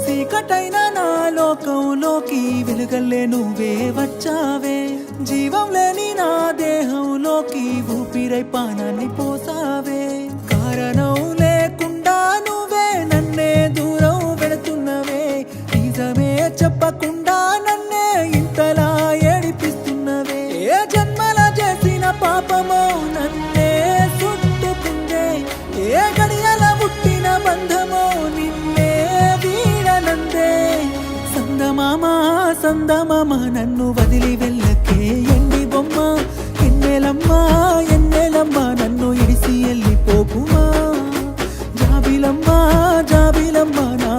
చీకటైన నా లోకంలోకి వెలుగల్లే నువ్వే వచ్చావే జీవం లేని నా దేహంలోకి ఊపిరై పానాన్ని పోసావే కారణం లేకుండా నువ్వే నన్నే దూరం పెడుతున్నవే నిజమే చెప్పకుండా నన్నే ఇంతలా ఏడిపిస్తున్నవే ఏ జన్మల చేసిన పాపమో నన్నే చుట్టుకుందే ఏ గడియల పుట్టిన బంధమో నిన్నే వీడనందే సందమామ నన్ను వదిలి వెళ్ళకే ఎండి బొమ్మ ఎన్నెలమ్మ నన్ను ఇడిసి వెళ్ళిపోకుమా జాబిలమ్మ నా